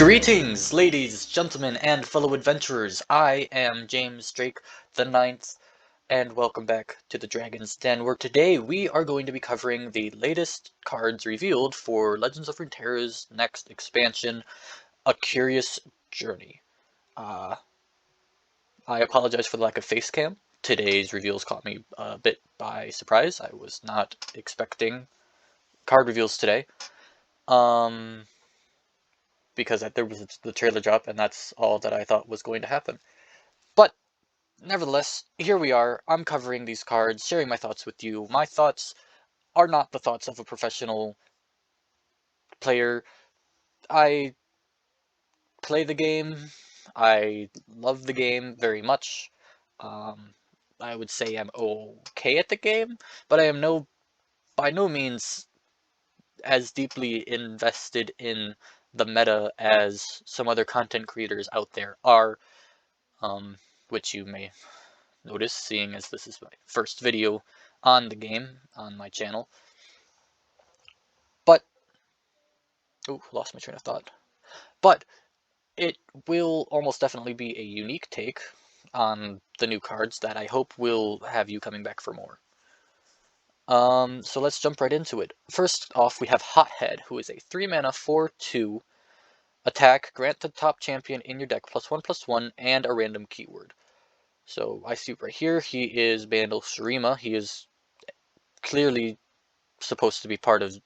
Greetings, ladies, gentlemen, and fellow adventurers. I am James Drake the Ninth, and welcome back to the Dragon's Den, where today we are going to be covering the latest cards revealed for Legends of Runeterra's next expansion, A Curious Journey. I apologize for the lack of face cam. Today's reveals caught me a bit by surprise. I was not expecting card reveals today. Because there was the trailer drop, and that's all that I thought was going to happen. But, nevertheless, here we are. I'm covering these cards, sharing my thoughts with you. My thoughts are not the thoughts of a professional player. I play the game. I love the game very much. I would say I'm okay at the game, but I am by no means as deeply invested in the meta as some other content creators out there are. Which you may notice, seeing as this is my first video on the game on my channel. But, oh, lost my train of thought. But it will almost definitely be a unique take on the new cards that I hope will have you coming back for more. So let's jump right into it. First off, we have Hothead, who is a 3-mana 4/2 attack. Grant the top champion in your deck +1/+1 and a random keyword. So I see right here, he is Bandle Shurima. He is clearly supposed to be part of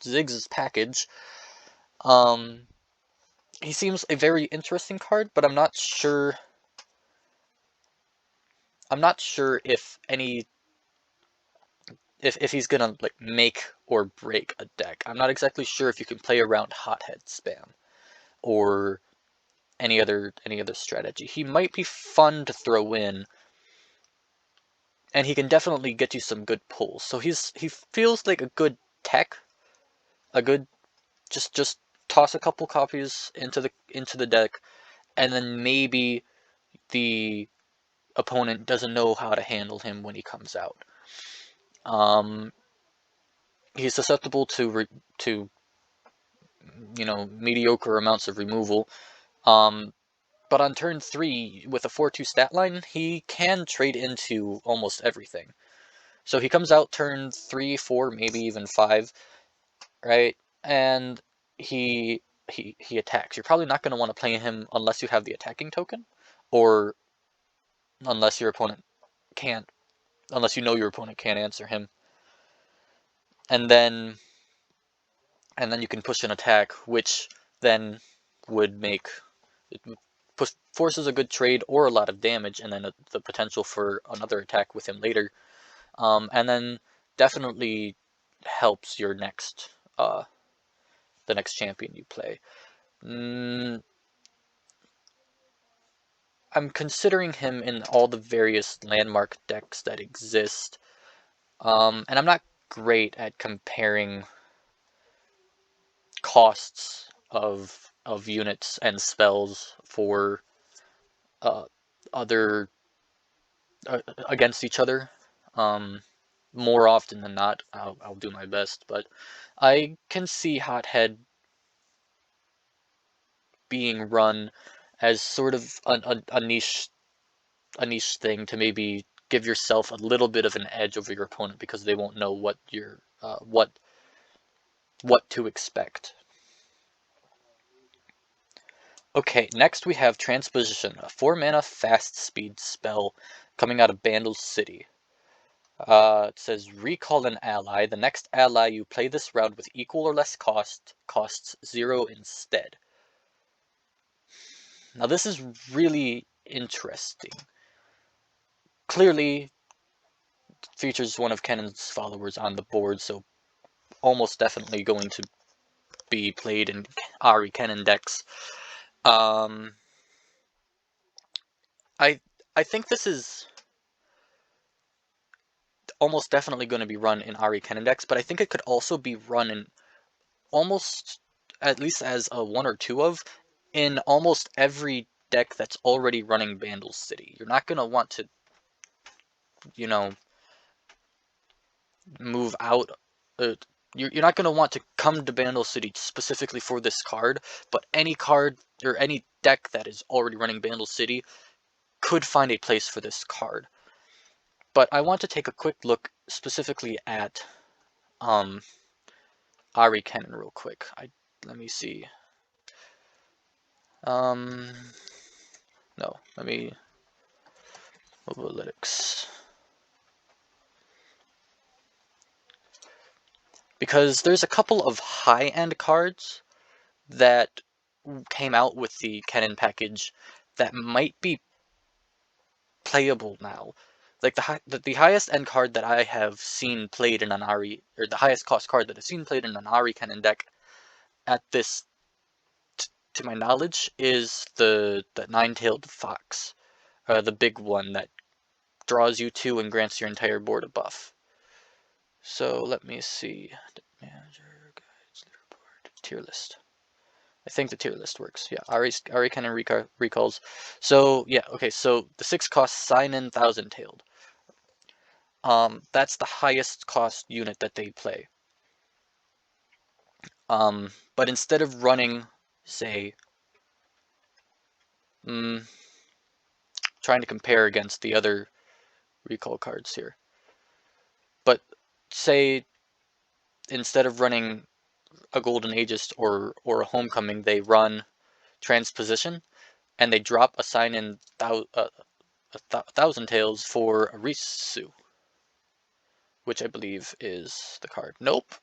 Ziggs' package. He seems a very interesting card, but I'm not sure if if he's gonna like make or break a deck. I'm not exactly sure if you can play around Hothead spam or any other strategy. He might be fun to throw in, and he can definitely get you some good pulls. So he feels like a good tech, a good just toss a couple copies into the deck, and then maybe the opponent doesn't know how to handle him when he comes out. He's susceptible to mediocre amounts of removal. But on turn 3, with a 4/2 stat line, he can trade into almost everything. So he comes out turn 3, 4, maybe even 5, right? And he attacks. You're probably not going to want to play him unless you have the attacking token, or unless your opponent unless you know your opponent can't answer him. And then you can push an attack, which then would make it forces a good trade or a lot of damage, and then the potential for another attack with him later, and then definitely helps your next the next champion you play. I'm considering him in all the various landmark decks that exist, and I'm not great at comparing costs of units and spells for other against each other. More often than not, I'll do my best, but I can see Hothead being run as sort of a niche thing to maybe give yourself a little bit of an edge over your opponent, because they won't know what what to expect. Okay, next we have Transposition, a 4-mana fast speed spell coming out of Bandle City. It says, recall an ally. The next ally you play this round with equal or less costs 0 instead. Now this is really interesting. Clearly features one of Kennon's followers on the board, so almost definitely going to be played in Ari Kennon decks. I think this is almost definitely going to be run in Ari Kennon decks, but I think it could also be run in almost, at least as a 1 or 2 of, in almost every deck that's already running Bandle City. You're not going to want to, move out, you're not going to want to come to Bandle City specifically for this card, but any card or any deck that is already running Bandle City could find a place for this card. But I want to take a quick look specifically at Ari Cannon real quick. Let me see. No, let me analytics. Because there's a couple of high-end cards that came out with the Cannon package that might be playable now. Like the highest end card that I have seen played in an Ari, or the highest cost card that I've seen played in an Ari Cannon deck at this, to my knowledge, is the Nine-Tailed Fox. The big one that draws you 2 and grants your entire board a buff. So let me see. Manager, guides, leaderboard, tier list. I think the tier list works. Yeah, Ari Cannon recalls. So yeah, okay. So the 6 cost Sign-In Thousand-Tailed. That's the highest cost unit that they play. But instead of running, say, trying to compare against the other recall cards here. But say instead of running a Golden Aegis or a Homecoming, they run Transposition, and they drop a Sign-In Thousand Tails for a Risu, which I believe is the card. Nope.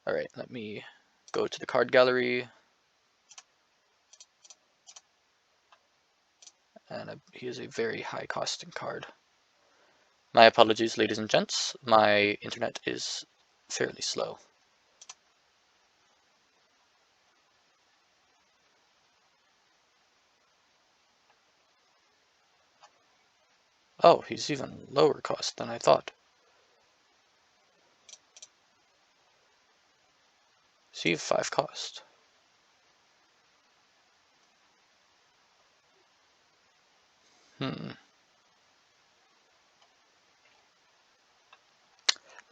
Alright, let me go to the card gallery. And he is a very high costing card. My apologies, ladies and gents. My internet is fairly slow. Oh, he's even lower cost than I thought. See, 5 cost.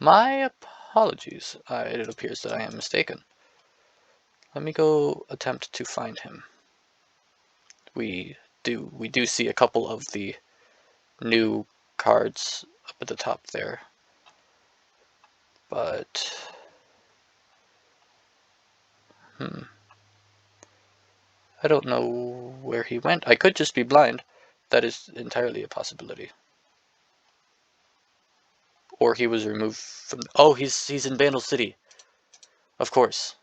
My apologies. It appears that I am mistaken. Let me go attempt to find him. We do see a couple of the new cards up at the top there. But I don't know where he went. I could just be blind. That is entirely a possibility. Or he was removed from... Oh, he's in Bandle City. Of course.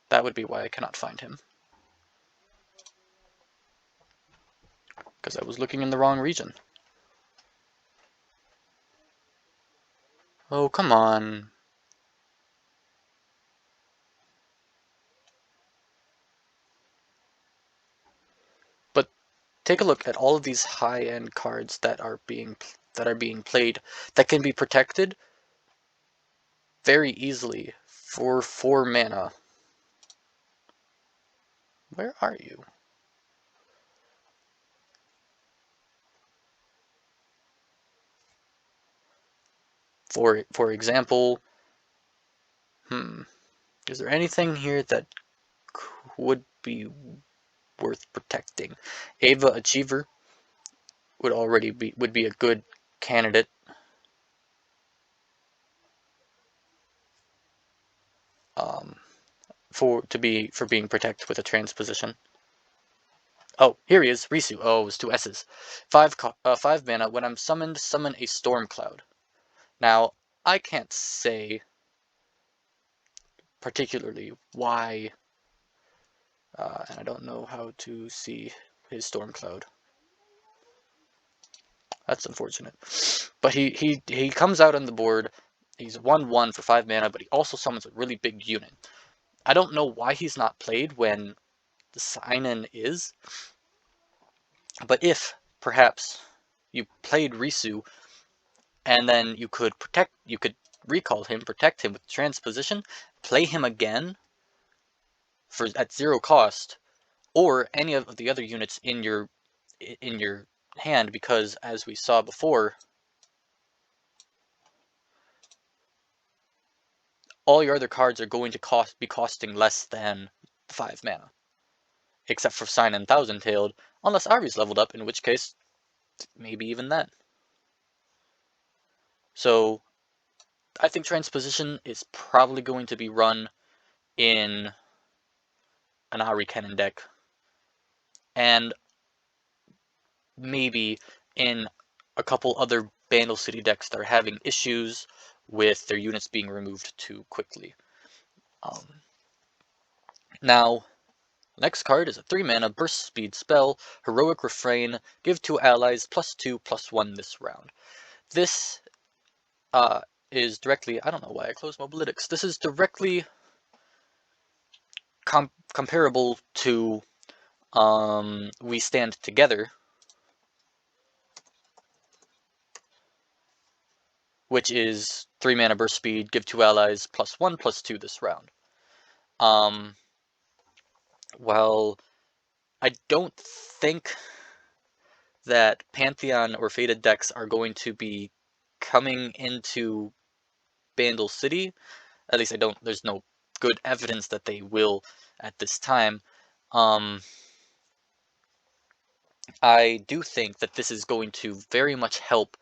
That would be why I cannot find him. Because I was looking in the wrong region. Oh, come on. But take a look at all of these high-end cards that are being played that can be protected very easily for 4 mana. Where are you? For example, is there anything here that would be worth protecting? Ava Achiever would be a good candidate. For being protected with a transposition. Oh, here he is, Risu. Oh, it was 2 S's. 5 mana. When I'm summoned, summon a storm cloud. Now, I can't say particularly why, and I don't know how to see his storm cloud. That's unfortunate. But he comes out on the board. He's 1/1 for 5 mana, but he also summons a really big unit. I don't know why he's not played when the sign-in is, but if perhaps you played Risu and then you could recall him, protect him with transposition, play him again at 0 cost, or any of the other units in your hand, because as we saw before, all your other cards are going to be costing less than 5 mana. Except for Sign and Thousand Tailed, unless Ari's leveled up, in which case, maybe even then. So, I think Transposition is probably going to be run in an Ari Cannon deck, and maybe in a couple other Bandle City decks that are having issues with their units being removed too quickly. Now, next card is a 3-mana burst speed spell, Heroic Refrain, give 2 allies +2/+1 this round. This is directly, I don't know why I closed Mobilytics, this is directly comparable to We Stand Together, which is 3-mana burst speed, give 2 allies +1/+2 this round. Well, I don't think that Pantheon or Fated decks are going to be coming into Bandle City. At least there's no good evidence that they will at this time. I do think that this is going to very much help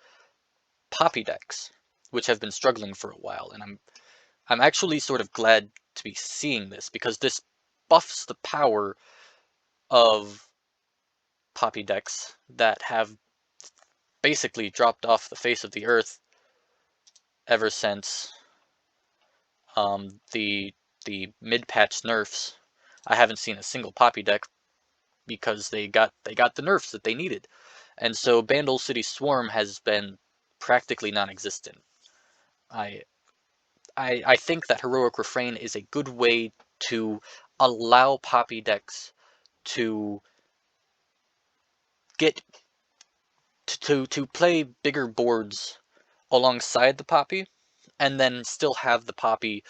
Poppy decks, which have been struggling for a while, and I'm actually sort of glad to be seeing this, because this buffs the power of Poppy decks that have basically dropped off the face of the earth ever since the mid-patch nerfs. I haven't seen a single Poppy deck because they got the nerfs that they needed, and so Bandle City Swarm has been practically non-existent. I think that Heroic Refrain is a good way to allow Poppy decks to get to play bigger boards alongside the Poppy, and then still have the Poppy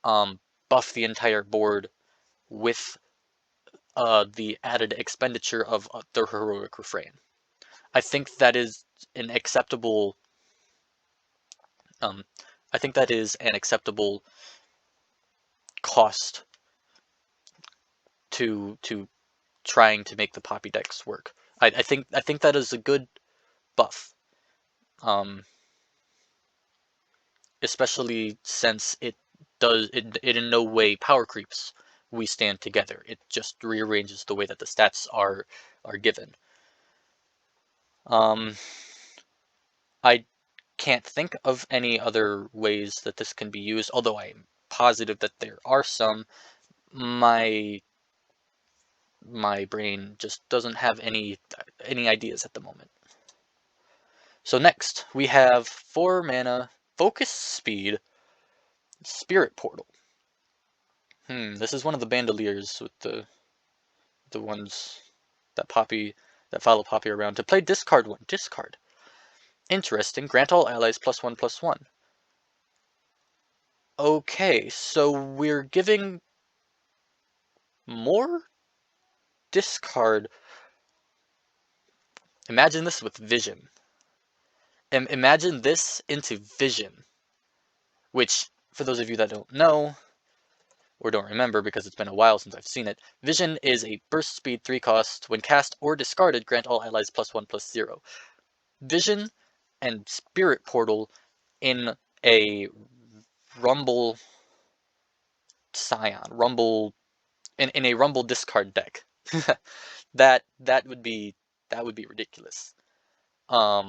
buff the entire board with the added expenditure of the Heroic Refrain. I think that is an acceptable. I think that is an acceptable cost to trying to make the Poppy decks work. I think that is a good buff, especially since it in no way power creeps We Stand Together. It just rearranges the way that the stats are given. I can't think of any other ways that this can be used, although I'm positive that there are some. My brain just doesn't have any ideas at the moment. So next, we have 4-mana Focus Speed Spirit Portal. This is one of the Bandoliers with the ones that follow Poppy around. To play discard 1, discard. Interesting, grant all allies +1/+1. Okay, so we're giving more discard. Imagine this with Vision. Imagine this into Vision, which, for those of you that don't know, or don't remember because it's been a while since I've seen it, Vision is a burst speed 3-cost. When cast or discarded, grant all allies +1/+0. Vision and Spirit Portal in a Rumble Scion, in a Rumble discard deck. that would be ridiculous. Let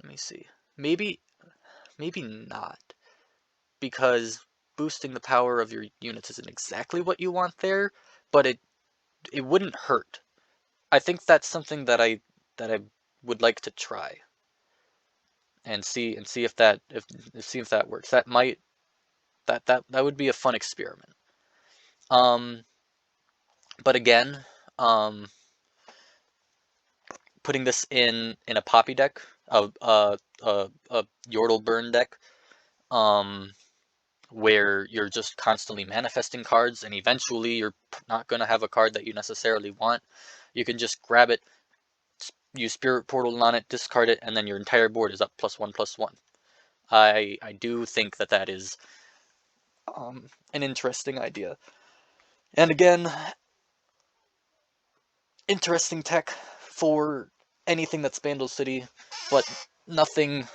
me see. Maybe not, because boosting the power of your units isn't exactly what you want there, but it wouldn't hurt. I think that's something that I would like to try and see if that works. That might that would be a fun experiment. But again, putting this in a Poppy deck, a Yordle burn deck, where you're just constantly manifesting cards, and eventually you're not going to have a card that you necessarily want. You can just grab it, use Spirit Portal on it, discard it, and then your entire board is up +1/+1. I do think that that is an interesting idea. And again, interesting tech for anything that's Bandle City, but nothing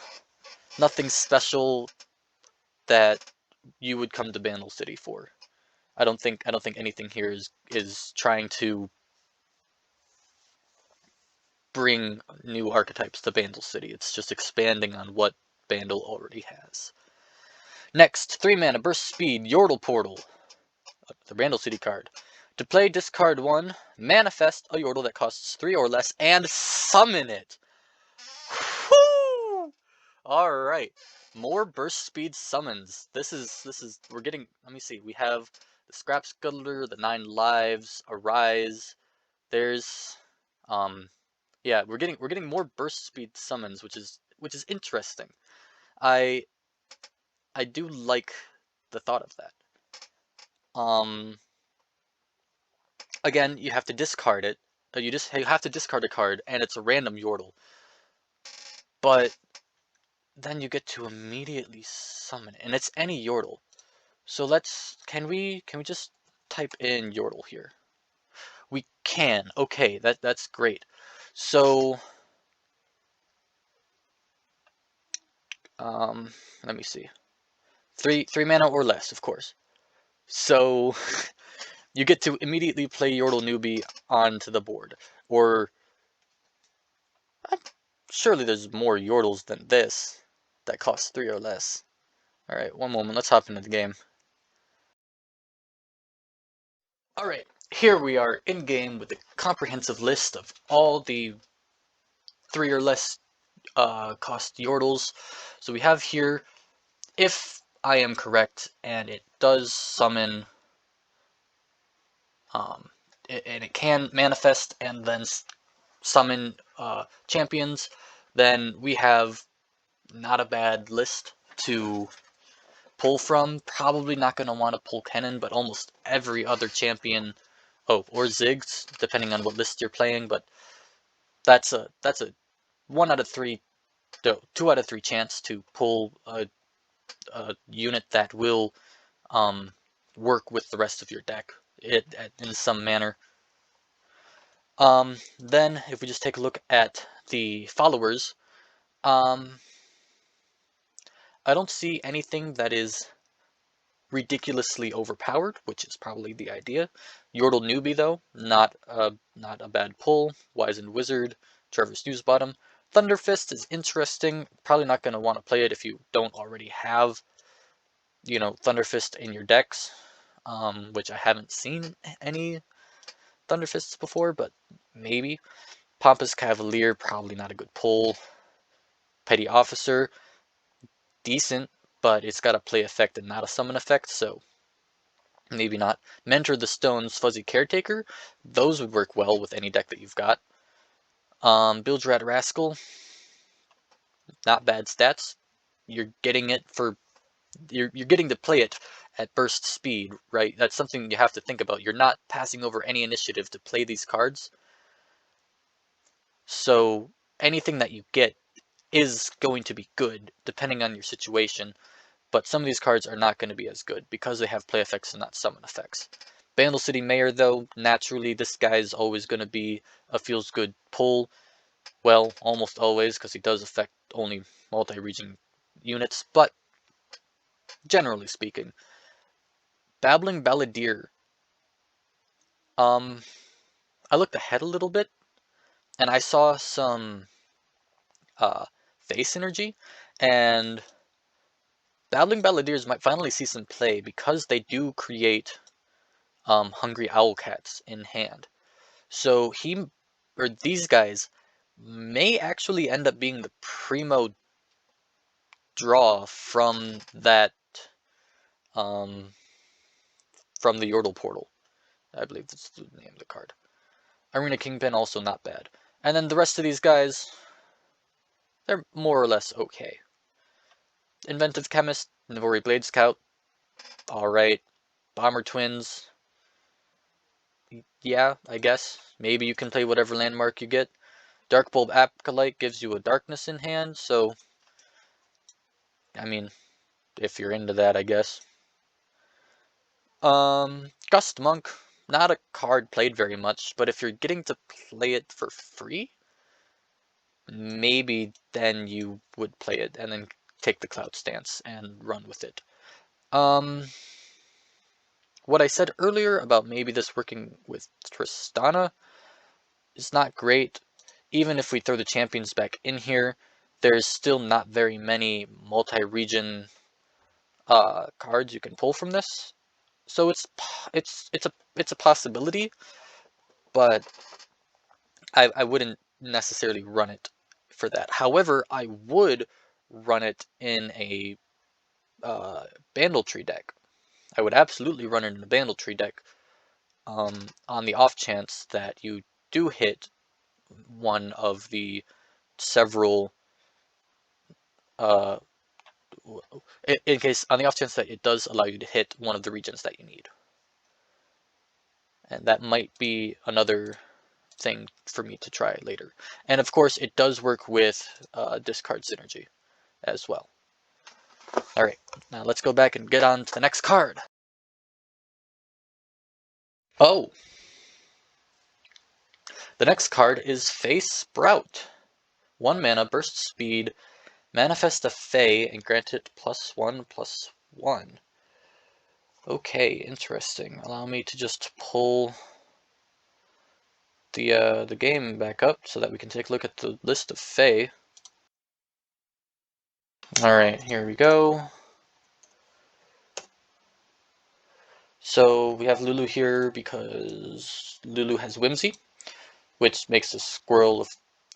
special that you would come to Bandle City for. I don't think anything here is trying to bring new archetypes to Bandle City. It's just expanding on what Bandle already has. Next, 3 mana, burst speed, Yordle Portal. The Bandle City card. To play, discard 1, manifest a Yordle that costs 3 or less, and summon it. Woo! Alright. More burst speed summons. This is we're getting, let me see. We have the Scrap Scuttler, the 9 lives, Arise. There's yeah, we're getting more burst speed summons, which is interesting. I do like the thought of that. Again, you have to discard it. You have to discard a card, and it's a random Yordle. But then you get to immediately summon it, and it's any Yordle. So can we just type in Yordle here? We can. Okay, that's great. So let me see. 3 mana or less, of course. So you get to immediately play Yordle Newbie onto the board. Or surely there's more Yordles than this that cost 3 or less. Alright, one moment, let's hop into the game. Alright, here we are in game with a comprehensive list of all the 3 or less cost Yordles. So we have here, if I am correct, and it does summon, and it can manifest and then summon champions, then we have not a bad list to pull from. Probably not going to want to pull Kennen, but almost every other champion, or Ziggs, depending on what list you're playing, but that's a 1 out of 3, no, 2 out of 3 chance to pull a unit that will work with the rest of your deck in some manner. Then, if we just take a look at the followers, I don't see anything that is ridiculously overpowered, which is probably the idea. Yordle Newbie, though, not a bad pull. Wizened Wizard, Trevor's Newsbottom. Thunderfist is interesting. Probably not going to want to play it if you don't already have, Thunderfist in your decks, which I haven't seen any Thunderfists before, but maybe. Pompous Cavalier, probably not a good pull. Petty Officer, decent, but it's got a play effect and not a summon effect, so maybe not. Mentor the Stones, Fuzzy Caretaker, those would work well with any deck that you've got. Bilgerat Rascal, not bad stats. You're getting it for, you're getting to play it at burst speed, right? That's something you have to think about. You're not passing over any initiative to play these cards. So anything that you get is going to be good, depending on your situation. But some of these cards are not going to be as good because they have play effects and not summon effects. Bandle City Mayor, though, naturally, this guy's always going to be a feels-good pull. Well, almost always, because he does affect only multi-region units, but generally speaking. Babbling Balladeer. I looked ahead a little bit, and I saw some Fae synergy, and Babbling Balladeers might finally see some play because they do create Hungry Owlcats in hand. So these guys may actually end up being the primo draw from that, from the Yordle Portal. I believe that's the name of the card. Arena Kingpin, also not bad. And then the rest of these guys, they're more or less okay. Inventive Chemist, Navori Blade Scout, alright. Bomber Twins, yeah, I guess. Maybe you can play whatever landmark you get. Dark Bulb Acolyte gives you a darkness in hand, so I mean, if you're into that, I guess. Gust Monk, not a card played very much, but if you're getting to play it for free, maybe then you would play it and then take the Cloud Stance and run with it. What I said earlier about maybe this working with Tristana is not great. Even if we throw the champions back in here, there's still not very many multi-region cards you can pull from this. So it's a possibility, but I wouldn't necessarily run it for that. However, I would run it in a Bandle tree deck. I would absolutely run it in a Bandle tree deck on the off chance that you do hit one of the several in case on the off chance that it does allow you to hit one of the regions that you need. And that might be another thing for me to try later. And of course, it does work with discard synergy as well. Alright, now let's go back and get on to the next card. Oh! The next card is Fae Sprout. 1 mana, burst speed, manifest a Fae, and grant it +1/+1. Okay, interesting. Allow me to just pull the game back up so that we can take a look at the list of Fae. Alright, here we go. So we have Lulu here because Lulu has Whimsy, which makes a squirrel of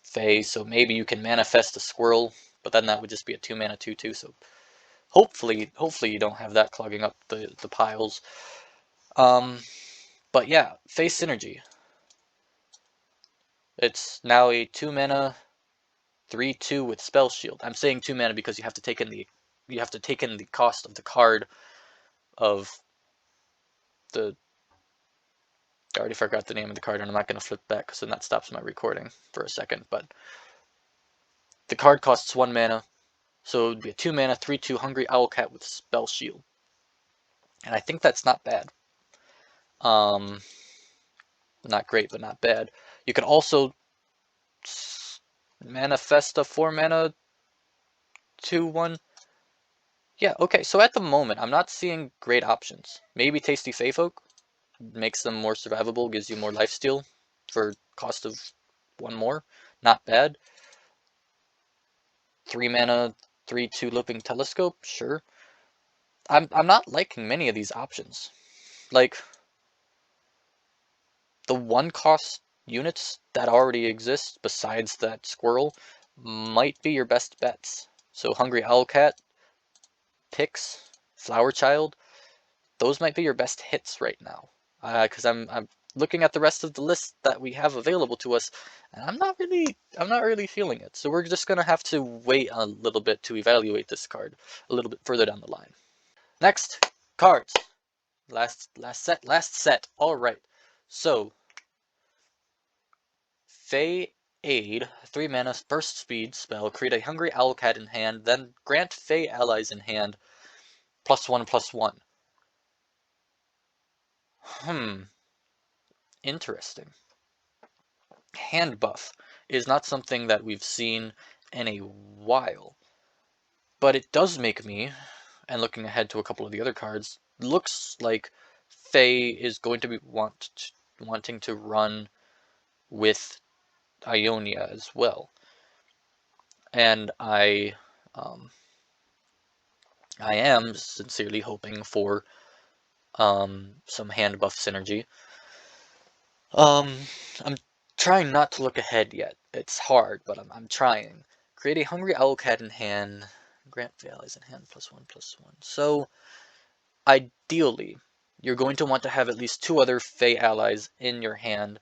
Fae, so maybe you can manifest a squirrel, but then that would just be a 2 mana 2/2, so hopefully you don't have that clogging up the piles. But yeah, Fae Synergy. It's now a 2 mana 3/2 with Spell Shield. I'm saying 2 mana because you have to take in the cost of the card of the. I already forgot the name of the card, and I'm not going to flip back because then that stops my recording for a second. But the card costs 1 mana, so it would be a 2 mana 3/2 Hungry Owlcat with Spell Shield, and I think that's not bad. Not great, but not bad. You can also manifest a 4 mana 2/1. Yeah, okay. So at the moment, I'm not seeing great options. Maybe Tasty Feyfolk makes them more survivable, gives you more lifesteal for cost of 1 more. Not bad. 3 mana, 3/2 Looping Telescope, sure. I'm not liking many of these options. Like, the 1-cost units that already exist, besides that squirrel, might be your best bets. So Hungry Owlcat, Pix, Flower Child, those might be your best hits right now. Because I'm looking at the rest of the list that we have available to us, and I'm not really feeling it. So we're just gonna have to wait a little bit to evaluate this card a little bit further down the line. Next, cards. Last set. All right. So Fae Aid, 3 mana, burst speed spell. Create a Hungry Owlcat in hand, then grant Fae allies in hand +1/+1. Interesting. Hand buff is not something that we've seen in a while, but it does make me, and looking ahead to a couple of the other cards, looks like Fae is going to be wanting to run with Ionia as well, and I am sincerely hoping for some hand buff synergy. I'm trying not to look ahead yet. It's hard, but I'm trying. Create a Hungry Owlcat in hand. Grant Fae allies in hand +1/+1. So, ideally, you're going to want to have at least 2 other Fae allies in your hand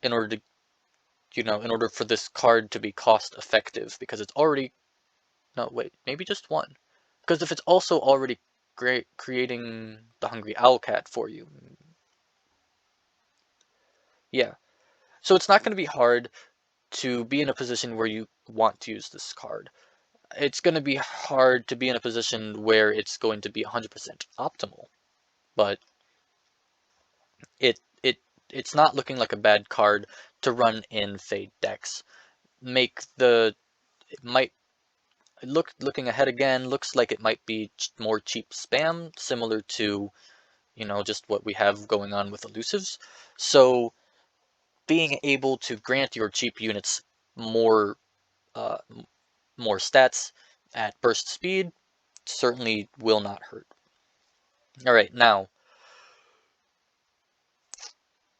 in order to, in order for this card to be cost effective, because it's already, no, wait, maybe just 1. Because if it's also already creating the Hungry Owlcat for you, yeah. So it's not going to be hard to be in a position where you want to use this card. It's going to be hard to be in a position where it's going to be 100% optimal, but it it it's not looking like a bad card to run in Fade decks. It might looking ahead again, looks like it might be more cheap spam, similar to, just what we have going on with elusives. So being able to grant your cheap units more uh, more stats at burst speed certainly will not hurt. All right, now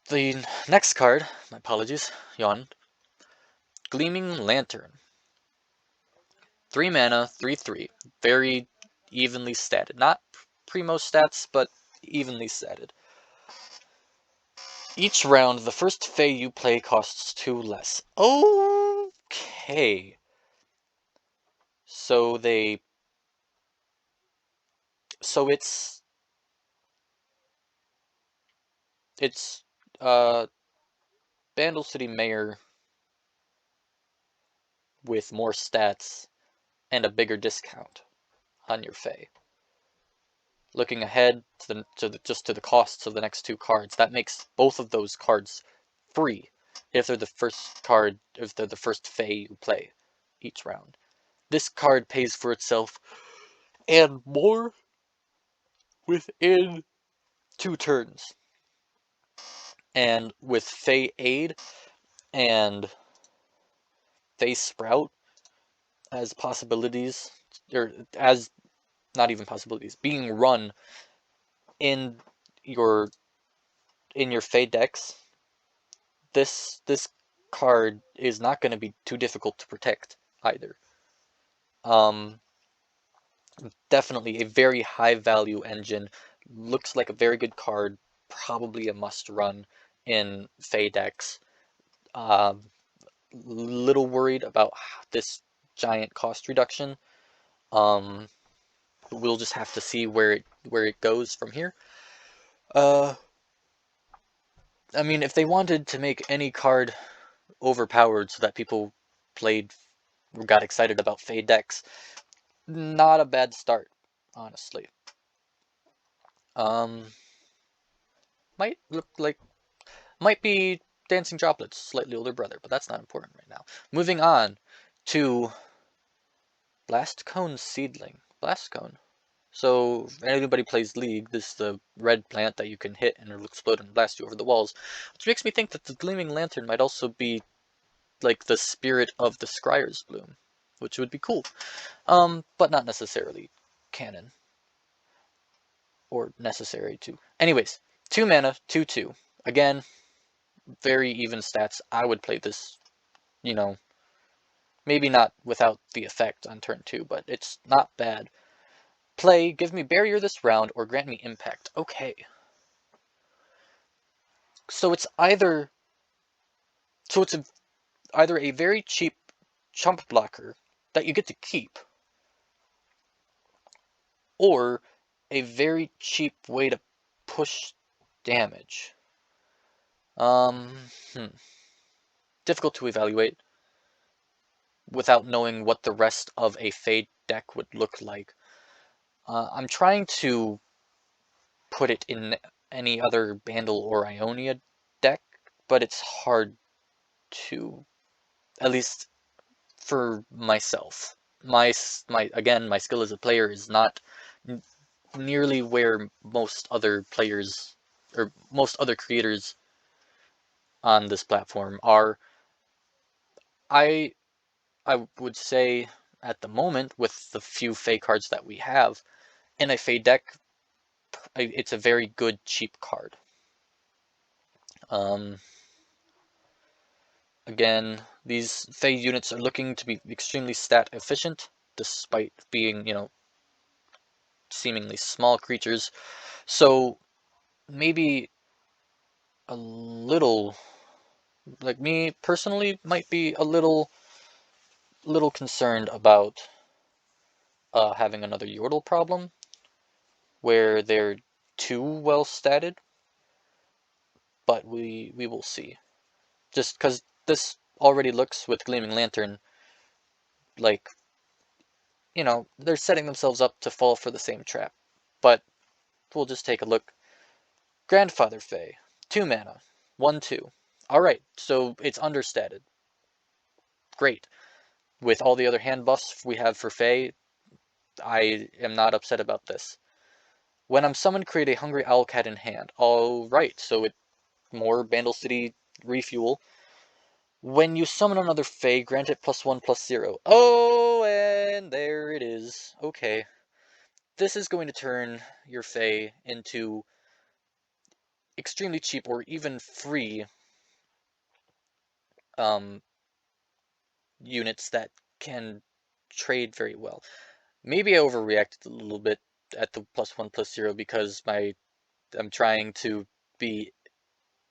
the next card. My apologies, yawn. Gleaming Lantern. 3 mana, 3/3. Very evenly statted. Not primo stats, but evenly statted. Each round, the first Fae you play costs 2 less. Okay. So so it's uh Bandle City Mayor with more stats and a bigger discount on your Fae. Looking ahead just to the costs of the next 2 cards, that makes both of those cards free if they're the first Fae you play each round. This card pays for itself and more within 2 turns. And with Fae Aid and Fae Sprout as possibilities, or as not even possibilities, being run in your Fae decks, this card is not going to be too difficult to protect either. Definitely a very high value engine. Looks like a very good card. Probably a must run in Fae decks. Little worried about this giant cost reduction. We'll just have to see where it goes from here. I mean, if they wanted to make any card overpowered so that people got excited about Fae decks, not a bad start, honestly. Might look like might be Dancing Droplet's slightly older brother, but that's not important right now. Moving on to Blast Cone Seedling. Blast Cone. So, if anybody plays League, this is the red plant that you can hit and it'll explode and blast you over the walls. Which makes me think that the Gleaming Lantern might also be like the spirit of the Scryer's Bloom, which would be cool. But not necessarily canon. Or necessary to. Anyways, 2 mana, 2/2. Again, very even stats. I would play this, maybe not without the effect on turn 2, but it's not bad. Play, give me barrier this round, or grant me impact. Okay. So it's either a very cheap chump blocker that you get to keep, or a very cheap way to push damage. Difficult to evaluate without knowing what the rest of a Fade deck would look like. I'm trying to put it in any other Bandle or Ionia deck, but it's hard to, at least for myself. My skill as a player is not nearly where most other players or most other creators on this platform are. I would say at the moment, with the few Fae cards that we have in a Fae deck, it's a very good cheap card. Again, these Fae units are looking to be extremely stat efficient, despite being, seemingly small creatures. So maybe a little, like me personally, might be a little concerned about having another Yordle problem, where they're too well statted. But we will see. Just because already looks with Gleaming Lantern like, they're setting themselves up to fall for the same trap. But we'll just take a look. Grandfather Fae, 2 mana, 1/2. Alright, so it's understated. Great. With all the other hand buffs we have for Fae, I am not upset about this. When I'm summoned, create a Hungry Owlcat in hand. Alright, so it more Bandle City refuel. When you summon another Fae, grant it +1/+0. Oh, and there it is. Okay. This is going to turn your Fae into extremely cheap or even free units that can trade very well. Maybe I overreacted a little bit at the +1/+0 because I'm trying to be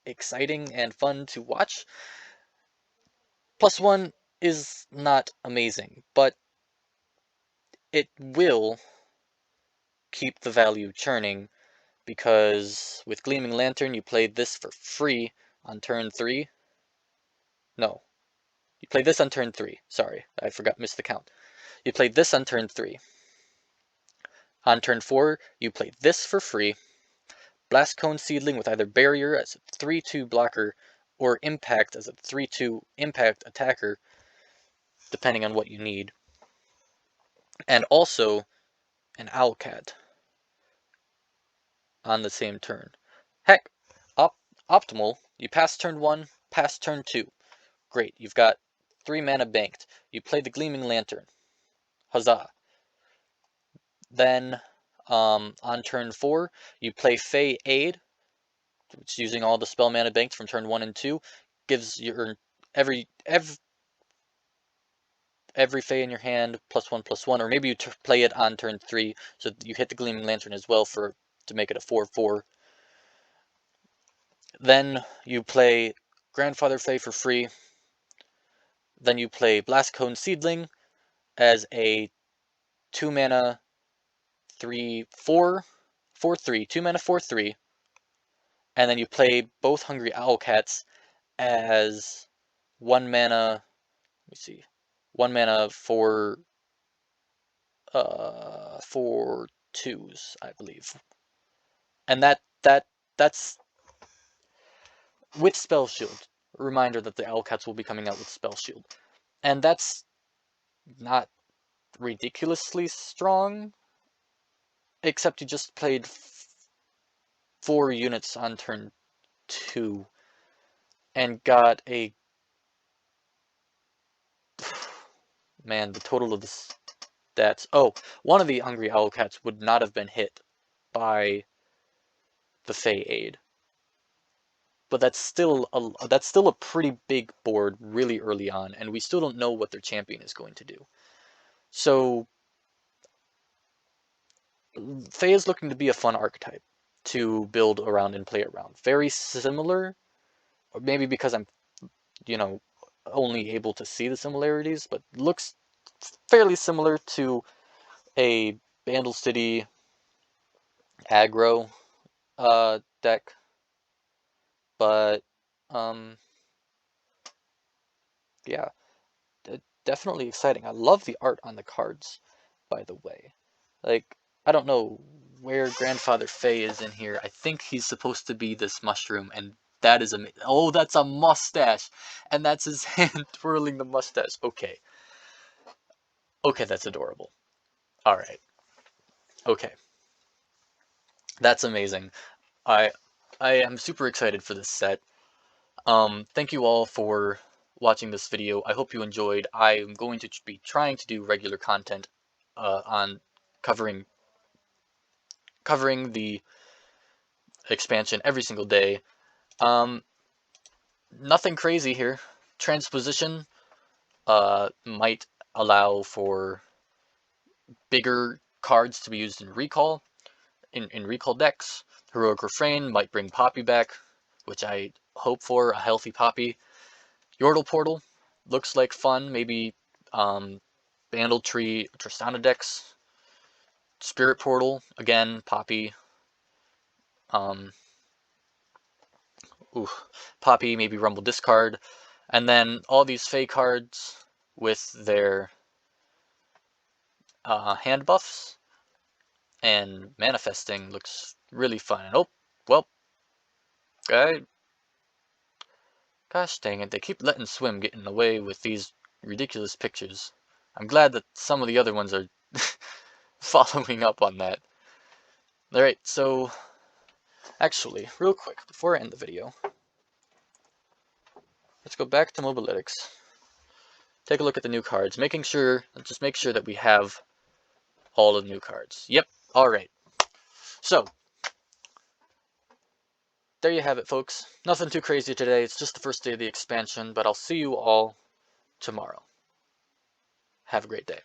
exciting and fun to watch. +1 is not amazing, but it will keep the value churning because with Gleaming Lantern you played this for free on turn 3. No, you played this on turn 3. Sorry, I missed the count. You played this on turn 3. On turn 4, you played this for free. Blast Cone Seedling with either Barrier as a 3/2 blocker or Impact as a 3/2 impact attacker, depending on what you need. And also an Owlcat on the same turn. Heck, optimal, you pass turn 1, pass turn 2. Great, you've got 3 mana banked. You play the Gleaming Lantern. Huzzah. Then, on turn 4, you play Fae Aid, which using all the spell mana banked from turn 1 and 2, gives your every Fae in your hand +1/+1, or maybe you play it on turn 3, so you hit the Gleaming Lantern as well to make it a 4/4. Then you play Grandfather Fae for free. Then you play Blast Cone Seedling as a 2 mana 3/4, 4/3, 2 mana 4/3, and then you play both Hungry Owlcats as 1 mana. Let me see, 1 mana for 4/2s, I believe, and that's with Spell Shield. A reminder that the Owlcats will be coming out with Spell Shield, and that's not ridiculously strong, except you just played 4 units on turn 2 and got a man, the total of the stats. Oh, one of the Hungry Owlcats would not have been hit by the Fae Aid, but that's still a pretty big board really early on, and we still don't know what their champion is going to do. So Fae is looking to be a fun archetype to build around and play around. Very similar, or maybe because I'm, only able to see the similarities, but looks fairly similar to a Bandle City aggro deck, but yeah, definitely exciting. I love the art on the cards, by the way. Like, I don't know where Grandfather Fae is in here. I think he's supposed to be this mushroom, and that is oh, that's a mustache, and that's his hand twirling the mustache. Okay, that's adorable. All right, okay, that's amazing. I I am super excited for this set. Thank you all for watching this video. I hope you enjoyed. I am going to be trying to do regular content on covering the expansion every single day. Nothing crazy here. Transposition might allow for bigger cards to be used in recall, in recall decks. Heroic Refrain might bring Poppy back, which I hope for, a healthy Poppy. Yordle Portal looks like fun. Maybe Bandle Tree Tristana decks. Spirit Portal, again, Poppy. Poppy, maybe Rumble Discard. And then all these Fae cards with their hand buffs and manifesting looks really fun. And oh, well, gosh dang it, they keep letting Swim get in the way with these ridiculous pictures. I'm glad that some of the other ones are following up on that. Alright, so actually, real quick, before I end the video, let's go back to Mobalytics. Take a look at the new cards, just make sure that we have all of the new cards. Yep, alright. So, there you have it, folks. Nothing too crazy today, it's just the first day of the expansion, but I'll see you all tomorrow. Have a great day.